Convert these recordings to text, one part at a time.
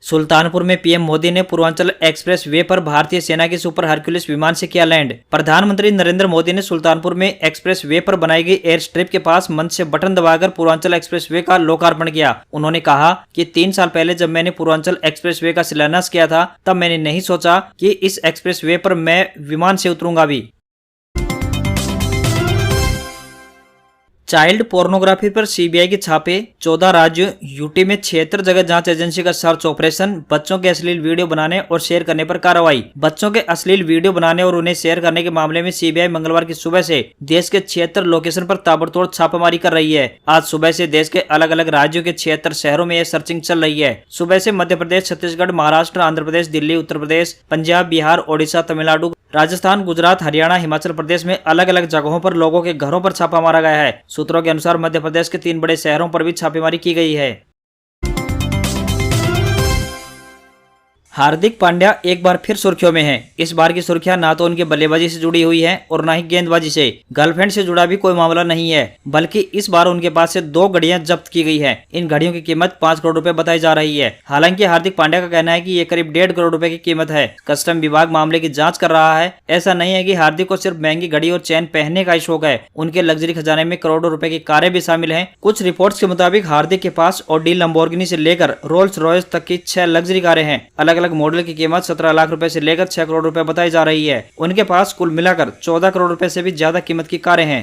सुल्तानपुर में पीएम मोदी ने Purvanchal express way पर भारतीय सेना के सुपर हरक्यूलिस विमान से किया लैंड। प्रधानमंत्री नरेंद्र मोदी ने सुल्तानपुर में एक्सप्रेस वे पर बनाई गई एयर स्ट्रिप के पास मंच से बटन दबाकर पूर्वांचल एक्सप्रेस वे का लोकार्पण किया। उन्होंने कहा कि 3 साल पहले जब मैंने पूर्वांचल एक्सप्रेस वे का शिलान्यास किया था तब मैंने नहीं सोचा कि इस एक्सप्रेस वे पर मैं विमान से उतरूंगा भी। चाइल्ड पोर्नोग्राफी पर सीबीआई के छापे, 14 राज्यों, यूटी में 76 जगह जांच एजेंसी का सर्च ऑपरेशन, बच्चों के अश्लील वीडियो बनाने और शेयर करने पर कार्रवाई। बच्चों के अश्लील वीडियो बनाने और उन्हें शेयर करने के मामले में सीबीआई मंगलवार की सुबह से देश के 76 लोकेशन पर ताबड़तोड़ छापेमारी कर रही है। आज सुबह से देश के अलग अलग राज्यों के 76 शहरों में यह सर्चिंग चल रही है। सुबह से मध्य प्रदेश, छत्तीसगढ़, महाराष्ट्र, आंध्र प्रदेश, दिल्ली, उत्तर प्रदेश, पंजाब, बिहार, ओडिशा, तमिलनाडु, राजस्थान, गुजरात, हरियाणा, हिमाचल प्रदेश में अलग अलग जगहों पर लोगों के घरों पर छापा मारा गया है। सूत्रों के अनुसार मध्य प्रदेश के 3 बड़े शहरों पर भी छापेमारी की गई है। हार्दिक पांड्या एक बार फिर सुर्खियों में हैं। इस बार की सुर्खियां ना तो उनकी बल्लेबाजी से जुड़ी हुई हैं और ना ही गेंदबाजी से। गर्लफ्रेंड से जुड़ा भी कोई मामला नहीं है, बल्कि इस बार उनके पास से 2 घड़ियां जब्त की गई हैं। इन घड़ियों की कीमत 5 करोड़ रुपए बताई जा रही है। हालांकि हार्दिक पांड्या का कहना है कि ये करीब 1.5 करोड़ रुपए की कीमत है। कस्टम विभाग मामले की जाँच कर रहा है। ऐसा नहीं है कि हार्दिक को सिर्फ महंगी घड़ी और चैन पहनने का ही शौक है। उनके लग्जरी खजाने में करोड़ों रुपए की कारें भी शामिल हैं। कुछ रिपोर्ट्स के मुताबिक हार्दिक के पास ऑडी, लंबोर्गिनी से लेकर रोल्स रॉयस तक की 6 लग्जरी कारें हैं। अलग अलग मॉडल की कीमत 17 लाख रुपए से लेकर 6 करोड़ रुपए बताई जा रही है। उनके पास कुल मिलाकर 14 करोड़ रुपए से भी ज्यादा कीमत की कारें हैं।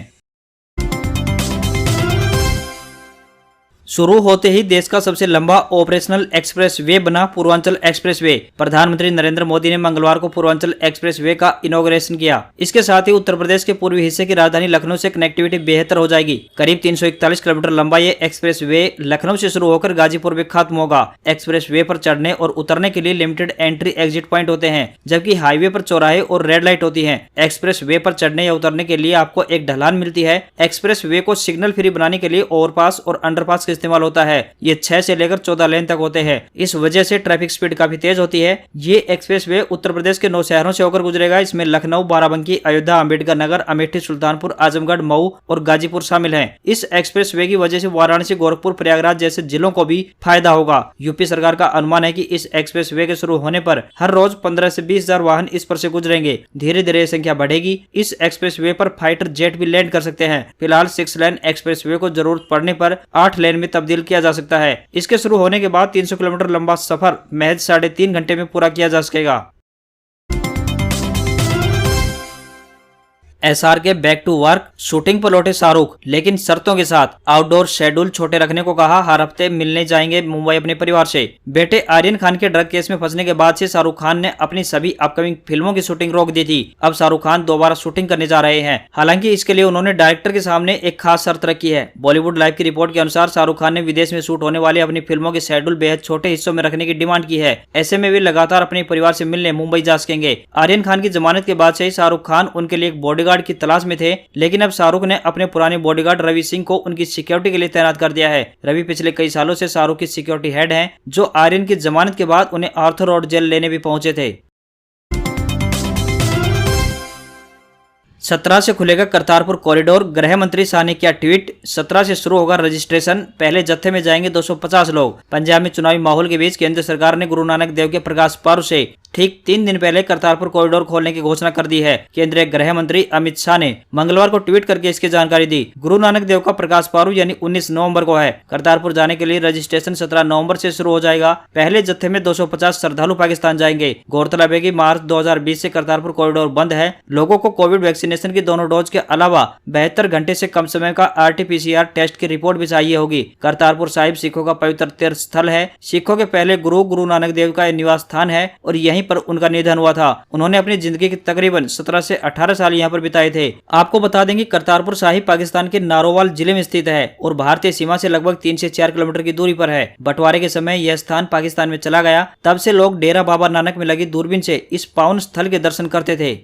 शुरू होते ही देश का सबसे लंबा ऑपरेशनल एक्सप्रेस वे बना पूर्वांचल एक्सप्रेस वे। प्रधानमंत्री नरेंद्र मोदी ने मंगलवार को पूर्वांचल एक्सप्रेस वे का इनॉग्रेशन किया। इसके साथ ही उत्तर प्रदेश के पूर्वी हिस्से की राजधानी लखनऊ से कनेक्टिविटी बेहतर हो जाएगी। करीब 341 किलोमीटर लंबा ये एक्सप्रेस वे लखनऊ से शुरू होकर गाजीपुर में खत्म होगा। एक्सप्रेस वे पर चढ़ने और उतरने के लिए लिमिटेड एंट्री एग्जिट पॉइंट होते हैं, जबकि हाईवे पर चौराहे और रेड लाइट होती है। एक्सप्रेस वे पर चढ़ने या उतरने के लिए आपको एक ढलान मिलती है। एक्सप्रेस वे को सिग्नल फ्री बनाने के लिए ओवरपास और अंडरपास का इस्तेमाल होता है। ये 6 से लेकर 14 लेन तक होते हैं। इस वजह से ट्रैफिक स्पीड काफी तेज होती है। ये एक्सप्रेस वे उत्तर प्रदेश के 9 शहरों से होकर गुजरेगा। इसमें लखनऊ, बाराबंकी, अयोध्या, अम्बेडकर नगर, अमेठी, सुल्तानपुर, आजमगढ़, मऊ और गाजीपुर शामिल हैं। इस एक्सप्रेस वे की वजह से वाराणसी, गोरखपुर, प्रयागराज जैसे जिलों को भी फायदा होगा। यूपी सरकार का अनुमान है कि इस एक्सप्रेस वे के शुरू होने पर हर रोज 15 से 20 हजार वाहन इस पर से गुजरेंगे। धीरे धीरे संख्या बढ़ेगी। इस एक्सप्रेस वे पर फाइटर जेट भी लैंड कर सकते हैं। फिलहाल 6 लेन एक्सप्रेस वे को जरूरत पड़ने पर 8 लेन में तब्दील किया जा सकता है। इसके शुरू होने के बाद 300 किलोमीटर लंबा सफर महज 3.5 घंटे में पूरा किया जा सकेगा। एसआर के बैक टू वर्क, शूटिंग पर लौटे शाहरुख, लेकिन शर्तों के साथ। आउटडोर शेड्यूल छोटे रखने को कहा। हर हफ्ते मिलने जाएंगे मुंबई अपने परिवार से। बेटे आर्यन खान के ड्रग केस में फंसने के बाद से शाहरुख खान ने अपनी सभी अपकमिंग फिल्मों की शूटिंग रोक दी थी। अब शाहरुख खान दोबारा शूटिंग करने जा रहे हैं। हालांकि इसके लिए उन्होंने डायरेक्टर के सामने एक खास शर्त रखी है। बॉलीवुड लाइव की रिपोर्ट के अनुसार शाहरुख खान ने विदेश में शूट होने वाली अपनी फिल्मों के शेड्यूल बेहद छोटे हिस्सों में रखने की डिमांड की है। ऐसे में वे लगातार अपने परिवार से मिलने मुंबई जा सकेंगे। आर्यन खान की जमानत के बाद से ही शाहरुख खान उनके लिए एक बॉडीगार्ड की तलाश में थे, लेकिन अब शाहरुख ने अपने पुराने बॉडीगार्ड रवि सिंह को उनकी सिक्योरिटी के लिए तैनात कर दिया है। रवि पिछले कई सालों से शाहरुख की सिक्योरिटी हेड हैं, जो आर्यन की जमानत के बाद उन्हें आर्थर रोड जेल लेने भी पहुंचे थे। 17 से खुलेगा करतारपुर कॉरिडोर, गृह मंत्री शाह ने किया ट्वीट। 17 से शुरू होगा रजिस्ट्रेशन। पहले जत्थे में जाएंगे 250 लोग। पंजाब में चुनावी माहौल के बीच केंद्र सरकार ने गुरु नानक देव के प्रकाश पर्व से ठीक 3 दिन पहले करतारपुर कॉरिडोर खोलने की घोषणा कर दी है। केंद्रीय गृह मंत्री अमित शाह ने मंगलवार को ट्वीट करके इसकी जानकारी दी। गुरु नानक देव का प्रकाश पर्व यानी 19 नवंबर को है। करतारपुर जाने के लिए रजिस्ट्रेशन 17 नवंबर से शुरू हो जाएगा। पहले जत्थे में 250 श्रद्धालु पाकिस्तान जाएंगे। गौरतलब है कि मार्च 2020 से करतारपुर कॉरिडोर बंद है। लोगों को कोविड वैक्सीनेशन की दोनों डोज के अलावा 72 घंटे से कम समय का RT-PCR टेस्ट की रिपोर्ट भी चाहिए होगी। करतारपुर साहिब सिखों का पवित्र तीर्थ स्थल है। सिखों के पहले गुरु नानक देव का निवास स्थान है और यहीं पर उनका निधन हुआ था। उन्होंने अपनी जिंदगी के तकरीबन 17 से 18 साल यहाँ पर बिताए थे। आपको बता दें कि करतारपुर साहिब पाकिस्तान के नारोवाल जिले में स्थित है और भारतीय सीमा से लगभग 3 से 4 किलोमीटर की दूरी पर है। बंटवारे के समय यह स्थान पाकिस्तान में चला गया। तब से लोग डेरा बाबा नानक में लगी दूरबीन से इस पावन स्थल के दर्शन करते थे।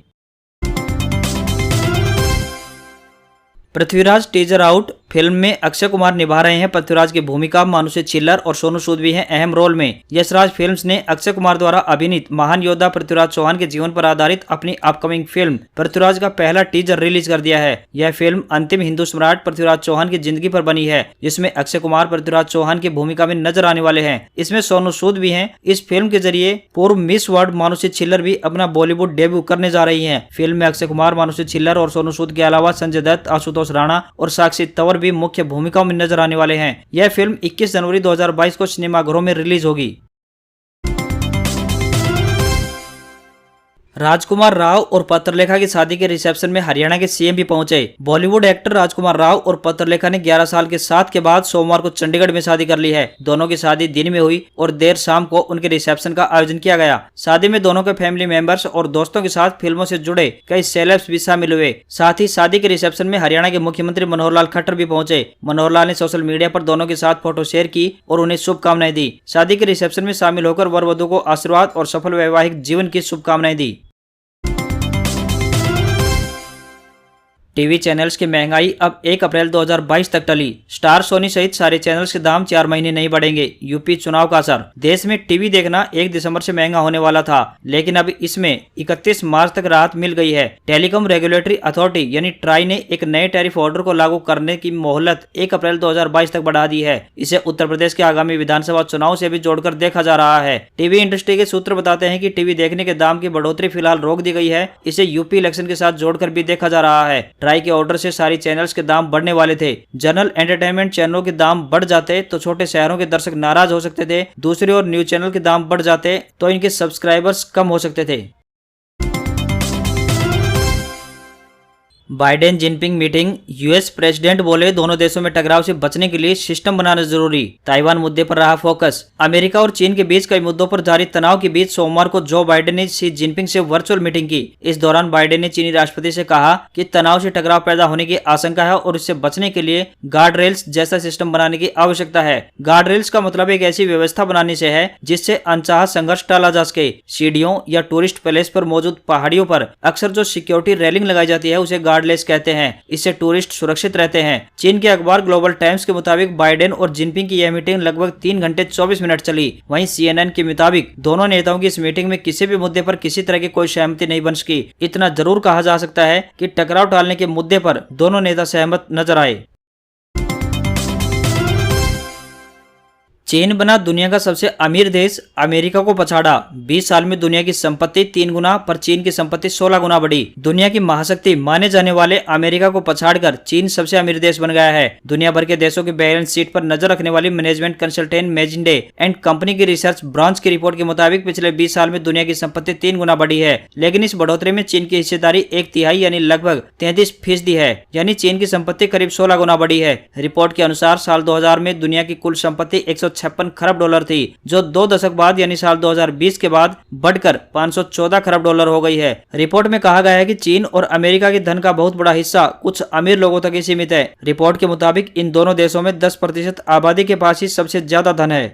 पृथ्वीराज टीजर आउट, फिल्म में अक्षय कुमार निभा रहे हैं पृथ्वीराज की भूमिका, मानुषी छिल्लर और सोनू सूद भी हैं अहम रोल में। यशराज फिल्म्स ने अक्षय कुमार द्वारा अभिनीत महान योद्धा पृथ्वीराज चौहान के जीवन पर आधारित अपनी अपकमिंग फिल्म पृथ्वीराज का पहला टीजर रिलीज कर दिया है। यह फिल्म अंतिम हिंदू सम्राट पृथ्वीराज चौहान की जिंदगी पर बनी है, जिसमें अक्षय कुमार पृथ्वीराज चौहान की भूमिका में नजर आने वाले हैं। इसमें सोनू सूद भी हैं। इस फिल्म के जरिए पूर्व मिस वर्ल्ड मानुषी छिल्लर भी अपना बॉलीवुड डेब्यू करने जा रही हैं। फिल्म में अक्षय कुमार, मानुषी छिल्लर और सोनू सूद के अलावा संजय दत्त, आशुतोष राणा और साक्षी तंवर भी मुख्य भूमिकाओं में नजर आने वाले हैं। यह फिल्म 21 जनवरी 2022 को सिनेमाघरों में रिलीज होगी। राजकुमार राव और पत्रलेखा की शादी के रिसेप्शन में हरियाणा के सीएम भी पहुंचे। बॉलीवुड एक्टर राजकुमार राव और पत्रलेखा ने 11 साल के साथ के बाद सोमवार को चंडीगढ़ में शादी कर ली है। दोनों की शादी दिन में हुई और देर शाम को उनके रिसेप्शन का आयोजन किया गया। शादी में दोनों के फैमिली मेंबर्स और दोस्तों के साथ फिल्मों से जुड़े कई सेलेब्स भी शामिल हुए। साथ ही शादी के रिसेप्शन में हरियाणा के मुख्यमंत्री मनोहर लाल खट्टर भी पहुंचे। मनोहर लाल ने सोशल मीडिया पर दोनों के साथ फोटो शेयर की और उन्हें शुभकामनाएं दी। शादी के रिसेप्शन में शामिल होकर वर वधू को आशीर्वाद और सफल वैवाहिक जीवन की शुभकामनाएं दी। टीवी चैनल्स की महंगाई अब 1 अप्रैल 2022 तक टली। स्टार, सोनी सहित सारे चैनल्स के दाम 4 महीने नहीं बढ़ेंगे। यूपी चुनाव का असर। देश में टीवी देखना 1 दिसंबर से महंगा होने वाला था, लेकिन अब इसमें 31 मार्च तक राहत मिल गई है। टेलीकॉम रेगुलेटरी अथॉरिटी यानी ट्राई ने एक नए टैरिफ ऑर्डर को लागू करने की मोहलत 1 अप्रैल 2022 तक बढ़ा दी है। इसे उत्तर प्रदेश के आगामी विधानसभा चुनाव से भी जोड़कर देखा जा रहा है। टीवी इंडस्ट्री के सूत्र बताते हैं कि टीवी देखने के दाम की बढ़ोतरी फिलहाल रोक दी गई है। इसे यूपी इलेक्शन के साथ जोड़कर भी देखा जा रहा है। ट्राई के ऑर्डर से सारी चैनल्स के दाम बढ़ने वाले थे। जनरल एंटरटेनमेंट चैनलों के दाम बढ़ जाते तो छोटे शहरों के दर्शक नाराज हो सकते थे। दूसरी ओर न्यूज चैनल के दाम बढ़ जाते तो इनके सब्सक्राइबर्स कम हो सकते थे। Biden Jinping meeting. US president बोले दोनों देशों में टकराव से बचने के लिए सिस्टम बनाना जरूरी। ताइवान मुद्दे पर रहा फोकस। अमेरिका और चीन के बीच कई मुद्दों पर जारी तनाव के बीच सोमवार को जो बाइडेन ने शी जिनपिंग से वर्चुअल मीटिंग की। इस दौरान बाइडेन ने चीनी राष्ट्रपति से कहा कि तनाव से टकराव पैदा होने की आशंका है और इससे बचने के लिए गार्ड रेल्स जैसा सिस्टम बनाने की आवश्यकता है। गार्ड रेल्स का मतलब एक ऐसी व्यवस्था बनाने से है जिससे अनचाहा संघर्ष टाला जा सके। सीढ़ियों या टूरिस्ट पैलेस पर मौजूद पहाड़ियों पर अक्सर जो सिक्योरिटी रेलिंग लगाई जाती है उसे गार्डलेस कहते हैं। इससे टूरिस्ट सुरक्षित रहते हैं। चीन के अखबार ग्लोबल टाइम्स के मुताबिक बाइडेन और जिनपिंग की यह मीटिंग लगभग 3 घंटे 24 मिनट चली। वहीं CNN के मुताबिक दोनों नेताओं की इस मीटिंग में किसी भी मुद्दे पर किसी तरह की कोई सहमति नहीं बन सकी। इतना जरूर कहा जा सकता है कि टकराव टालने के मुद्दे पर दोनों नेता सहमत नजर आए। चीन बना दुनिया का सबसे अमीर देश, अमेरिका को पछाड़ा। 20 साल में दुनिया की संपत्ति 3 गुना पर चीन की संपत्ति 16 गुना बढ़ी। दुनिया की महाशक्ति माने जाने वाले अमेरिका को पछाड़कर चीन सबसे अमीर देश बन गया है। दुनिया भर के देशों की बैलेंस शीट पर नजर रखने वाली मैनेजमेंट कंसल्टेंट मैजिंडे एंड कंपनी की रिसर्च ब्रांच की रिपोर्ट के मुताबिक पिछले 20 साल में दुनिया की संपत्ति 3 गुना बढ़ी है। लेकिन इस बढ़ोतरी में चीन की हिस्सेदारी 1/3 यानी लगभग 33% है। यानी चीन की संपत्ति करीब 16 गुना बढ़ी है। रिपोर्ट के अनुसार साल 2000 में दुनिया की कुल संपत्ति 156 खरब डॉलर थी, जो 2 दशक बाद यानी साल 2020 के बाद बढ़कर 514 खरब डॉलर हो गई है। रिपोर्ट में कहा गया है कि चीन और अमेरिका के धन का बहुत बड़ा हिस्सा कुछ अमीर लोगों तक ही सीमित है। रिपोर्ट के मुताबिक इन दोनों देशों में 10% आबादी के पास ही सबसे ज्यादा धन है।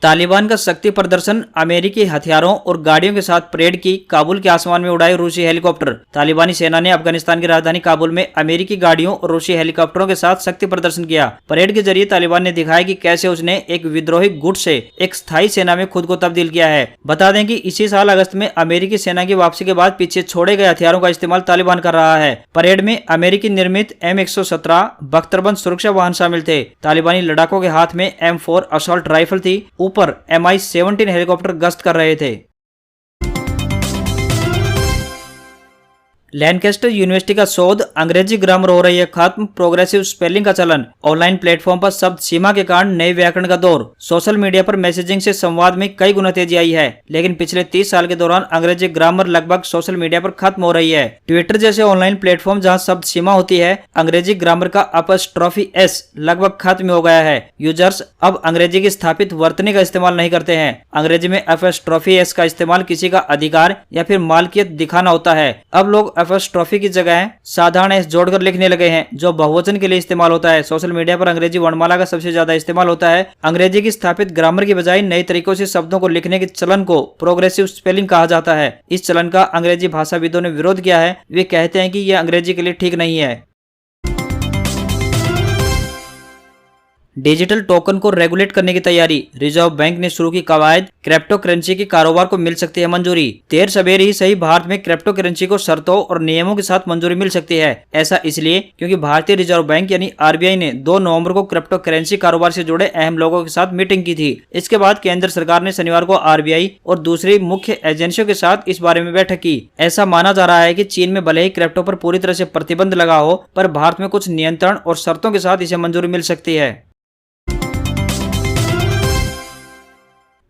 तालिबान का शक्ति प्रदर्शन। अमेरिकी हथियारों और गाड़ियों के साथ परेड की। काबुल के आसमान में उड़ाए रूसी हेलीकॉप्टर। तालिबानी सेना ने अफगानिस्तान की राजधानी काबुल में अमेरिकी गाड़ियों और रूसी हेलीकॉप्टरों के साथ शक्ति प्रदर्शन किया। परेड के जरिए तालिबान ने दिखाया कि कैसे उसने एक विद्रोही गुट से एक स्थायी सेना में खुद को तब्दील किया है। बता दें कि इसी साल अगस्त में अमेरिकी सेना की वापसी के बाद पीछे छोड़े गए हथियारों का इस्तेमाल तालिबान कर रहा है। परेड में अमेरिकी निर्मित M117 बख्तरबंद सुरक्षा वाहन शामिल थे। तालिबानी लड़ाकों के हाथ में M4 असॉल्ट राइफल थी। ऊपर MI-17 हेलीकॉप्टर गश्त कर रहे थे। लैनकेस्टर यूनिवर्सिटी का शोध। अंग्रेजी ग्रामर हो रही है खत्म, प्रोग्रेसिव स्पेलिंग का चलन। ऑनलाइन प्लेटफॉर्म पर शब्द सीमा के कारण नए व्याकरण का दौर। सोशल मीडिया पर मैसेजिंग से संवाद में कई गुना तेजी आई है, लेकिन पिछले 30 साल के दौरान अंग्रेजी ग्रामर लगभग सोशल मीडिया पर खत्म हो रही है। ट्विटर जैसे ऑनलाइन प्लेटफॉर्म जहां शब्द सीमा होती है, अंग्रेजी ग्रामर का अपस्ट्रॉफी S लगभग खत्म हो गया है। यूजर्स अब अंग्रेजी की स्थापित वर्तनी का इस्तेमाल नहीं करते हैं। अंग्रेजी में अपस्ट्रॉफी S का इस्तेमाल किसी का अधिकार या फिर मालकियत दिखाना होता है। अब लोग एपोस्ट्रोफी की जगह साधारण एस जोड़कर लिखने लगे हैं, जो बहुवचन के लिए इस्तेमाल होता है। सोशल मीडिया पर अंग्रेजी वर्णमाला का सबसे ज्यादा इस्तेमाल होता है। अंग्रेजी की स्थापित ग्रामर की बजाय नए तरीकों से शब्दों को लिखने के चलन को प्रोग्रेसिव स्पेलिंग कहा जाता है। इस चलन का अंग्रेजी भाषाविदों ने विरोध किया है। वे कहते हैं कि यह अंग्रेजी के लिए ठीक नहीं है। डिजिटल टोकन को रेगुलेट करने की तैयारी, रिजर्व बैंक ने शुरू की कवायद, क्रिप्टो करेंसी के कारोबार को मिल सकती है मंजूरी। देर सवेर ही सही भारत में क्रिप्टो करेंसी को शर्तों और नियमों के साथ मंजूरी मिल सकती है। ऐसा इसलिए क्योंकि भारतीय रिजर्व बैंक यानी आरबीआई ने 2 नवंबर को क्रिप्टो करेंसी कारोबार से जुड़े अहम लोगों के साथ मीटिंग की थी। इसके बाद केंद्र सरकार ने शनिवार को आरबीआई और दूसरी मुख्य एजेंसियों के साथ इस बारे में बैठक की। ऐसा माना जा रहा है कि चीन में भले ही क्रिप्टो पर पूरी तरह से प्रतिबंध लगा हो, पर भारत में कुछ नियंत्रण और शर्तों के साथ इसे मंजूरी मिल सकती है।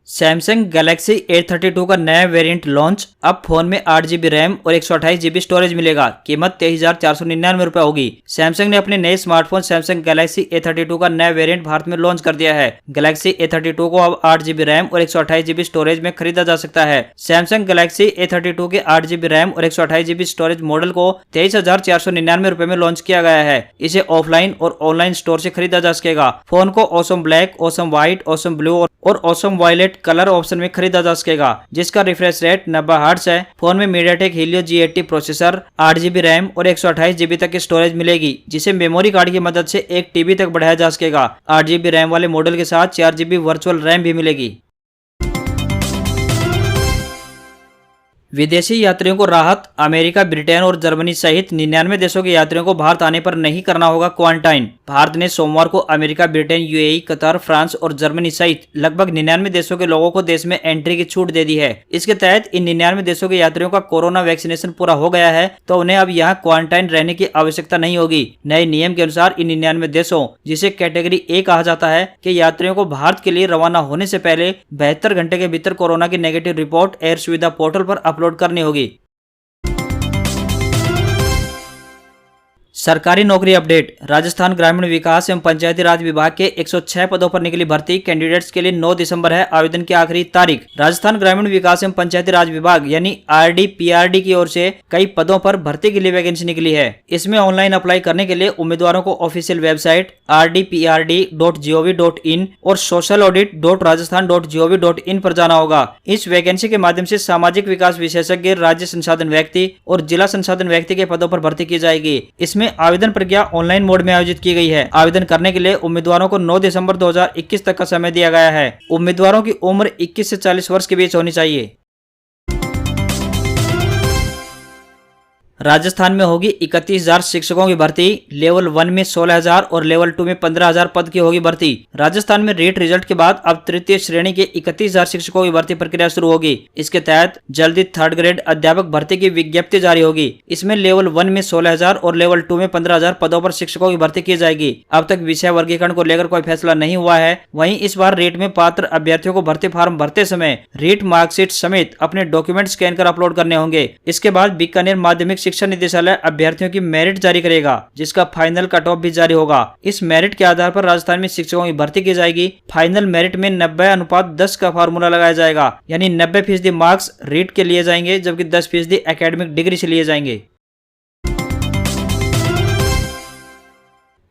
सैमसंग गैलेक्सी A32 का नया वेरिएंट लॉन्च। अब फोन में 8GB रैम और 128GB स्टोरेज मिलेगा। कीमत 23,499 रुपए होगी। सैमसंग ने अपने नए स्मार्टफोन सैमसंग गैलेक्सी A32 का नया वेरिएंट भारत में लॉन्च कर दिया है। गैलेक्सी A32 को अब 8GB रैम और 128GB स्टोरेज में खरीदा जा सकता है। सैमसंग गैलेक्सी A32 के 8GB रैम और 128GB स्टोरेज मॉडल को 23,499 रुपए में लॉन्च किया गया है। इसे ऑफलाइन और ऑनलाइन स्टोर से खरीदा जा सकेगा। फोन को awesome black, awesome white, awesome blue और ऑसम वायलेट कलर ऑप्शन में खरीदा जा सकेगा, जिसका रिफ्रेश रेट 90 हर्ट्ज है। फोन में MediaTek Helio G80 processor, 8GB RAM और 128GB तक की स्टोरेज मिलेगी, जिसे मेमोरी कार्ड की मदद से 1 TB तक बढ़ाया जा सकेगा। 8GB रैम वाले मॉडल के साथ 4GB वर्चुअल रैम भी मिलेगी। विदेशी यात्रियों को राहत, अमेरिका, ब्रिटेन और जर्मनी सहित 99 देशों के यात्रियों को भारत आने पर नहीं करना होगा क्वारंटाइन। भारत ने सोमवार को America, Britain, UAE, Qatar, France और जर्मनी सहित लगभग 99 देशों के लोगों को देश में एंट्री की छूट दे दी है। इसके तहत इन 99 देशों के यात्रियों का कोरोना वैक्सीनेशन पूरा हो गया है, तो उन्हें अब यहाँ क्वारंटाइन रहने की आवश्यकता नहीं होगी। नए नियम के अनुसार इन 99 देशों, जिसे कैटेगरी ए कहा जाता है, के यात्रियों को भारत के लिए रवाना होने से पहले 72 घंटे के भीतर कोरोना की नेगेटिव रिपोर्ट एयर सुविधा पोर्टल पर अपलोड करनी होगी। सरकारी नौकरी अपडेट। राजस्थान ग्रामीण विकास एवं पंचायती राज विभाग के 106 पदों पर निकली भर्ती। कैंडिडेट्स के लिए 9 दिसंबर है आवेदन की आखिरी तारीख। राजस्थान ग्रामीण विकास एवं पंचायती राज विभाग यानी RDPRD की ओर से कई पदों पर भर्ती के लिए वैकेंसी निकली है। इसमें ऑनलाइन अप्लाई करने के लिए उम्मीदवारों को ऑफिशियल वेबसाइट rdprd.gov.in और socialaudit.rajasthan.gov.in पर जाना होगा। इस वैकेंसी के माध्यम से सामाजिक विकास विशेषज्ञ, राज्य संसाधन व्यक्ति और जिला संसाधन व्यक्ति के पदों पर भर्ती की जाएगी। इसमें आवेदन प्रक्रिया ऑनलाइन मोड में आयोजित की गई है। आवेदन करने के लिए उम्मीदवारों को 9 दिसंबर 2021 तक का समय दिया गया है। उम्मीदवारों की उम्र 21 से 40 वर्ष के बीच होनी चाहिए। राजस्थान में होगी 31,000 शिक्षकों की भर्ती। लेवल 1 में 16,000 और लेवल 2 में 15,000 पद की होगी भर्ती। राजस्थान में रीट रिजल्ट के बाद अब तृतीय श्रेणी के 31,000 शिक्षकों की भर्ती प्रक्रिया शुरू होगी। इसके तहत जल्दी 3rd ग्रेड अध्यापक भर्ती की विज्ञप्ति जारी होगी। इसमें लेवल 1 में 16,000 और लेवल 2 में 15,000 पदों पर शिक्षकों की भर्ती की जाएगी। अब तक विषय वर्गीकरण को लेकर कोई फैसला नहीं हुआ है। वहीं इस बार रीट में पात्र अभ्यर्थियों को भर्ती फॉर्म भरते समय रीट मार्कशीट समेत अपने डॉक्यूमेंट स्कैन कर अपलोड करने होंगे। इसके बाद बीकानेर माध्यमिक शिक्षा निदेशालय अभ्यर्थियों की मेरिट जारी करेगा, जिसका फाइनल कट ऑफ भी जारी होगा। इस मेरिट के आधार पर राजस्थान में शिक्षकों की भर्ती की जाएगी। फाइनल मेरिट में 90:10 का फार्मूला लगाया जाएगा, यानी 90% मार्क्स रीट के लिए जाएंगे, जबकि 10% एकेडमिक डिग्री से लिए जाएंगे।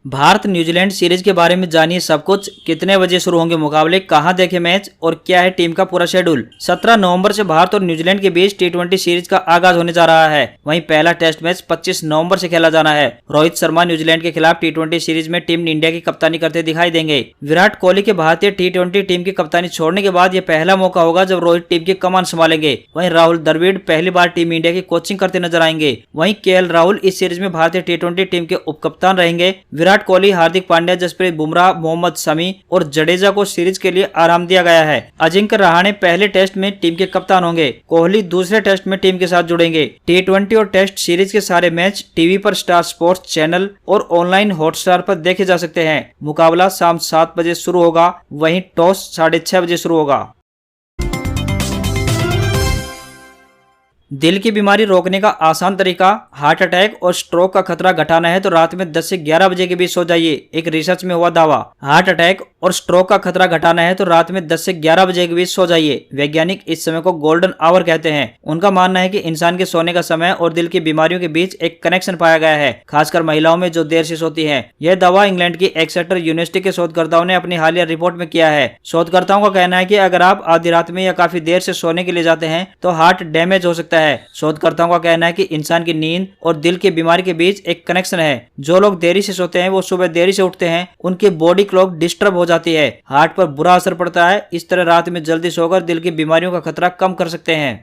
भारत न्यूजीलैंड सीरीज के बारे में जानिए सब कुछ। कितने बजे शुरू होंगे मुकाबले, कहां देखें मैच और क्या है टीम का पूरा शेड्यूल। 17 नवंबर से भारत और न्यूजीलैंड के बीच T20 सीरीज का आगाज होने जा रहा है। वहीं पहला टेस्ट मैच 25 नवंबर से खेला जाना है। रोहित शर्मा न्यूजीलैंड के खिलाफ T20 सीरीज में टीम इंडिया की कप्तानी करते दिखाई देंगे। विराट कोहली के भारतीय T20 टीम की कप्तानी छोड़ने के बाद यह पहला मौका होगा जब रोहित टीम की कमान संभालेंगे। वहीं राहुल द्रविड़ पहली बार टीम इंडिया की कोचिंग करते नजर आएंगे। वहीं KL राहुल इस सीरीज में भारतीय T20 टीम के उपकप्तान रहेंगे। विराट कोहली, हार्दिक पांड्या, जसप्रीत बुमराह, मोहम्मद शमी और जडेजा को सीरीज के लिए आराम दिया गया है। अजिंक्य रहाणे पहले टेस्ट में टीम के कप्तान होंगे। कोहली दूसरे टेस्ट में टीम के साथ जुड़ेंगे। T20 और टेस्ट सीरीज के सारे मैच टीवी पर स्टार स्पोर्ट्स चैनल और ऑनलाइन हॉटस्टार पर देखे जा सकते हैं। मुकाबला शाम 7 बजे शुरू होगा। वहीं टॉस 6:30 बजे शुरू होगा। दिल की बीमारी रोकने का आसान तरीका, हार्ट अटैक और स्ट्रोक का खतरा घटाना है तो रात में 10 से 11 बजे के बीच सो जाइए। एक रिसर्च में हुआ दावा। हार्ट अटैक और स्ट्रोक का खतरा घटाना है तो रात में 10 से 11 बजे के बीच सो जाइए। वैज्ञानिक इस समय को गोल्डन आवर कहते हैं। उनका मानना है कि इंसान के सोने का समय और दिल की बीमारियों के बीच एक कनेक्शन पाया गया है, खासकर महिलाओं में जो देर से सोती हैं। यह दावा इंग्लैंड की एक्सेटर यूनिवर्सिटी के शोधकर्ताओं ने अपनी हालिया रिपोर्ट में किया है। शोधकर्ताओं का कहना है कि अगर आप आधी रात में या काफी देर से सोने के लिए जाते हैं तो हार्ट डैमेज हो सकता है। शोधकर्ताओं का कहना है कि इंसान की नींद और दिल की बीमारी के बीच एक कनेक्शन है। जो लोग देरी से सोते हैं वो सुबह देरी से उठते हैं, उनकी बॉडी क्लॉक डिस्टर्ब हो जाती है, हार्ट पर बुरा असर पड़ता है। इस तरह रात में जल्दी सोकर दिल की बीमारियों का खतरा कम कर सकते हैं।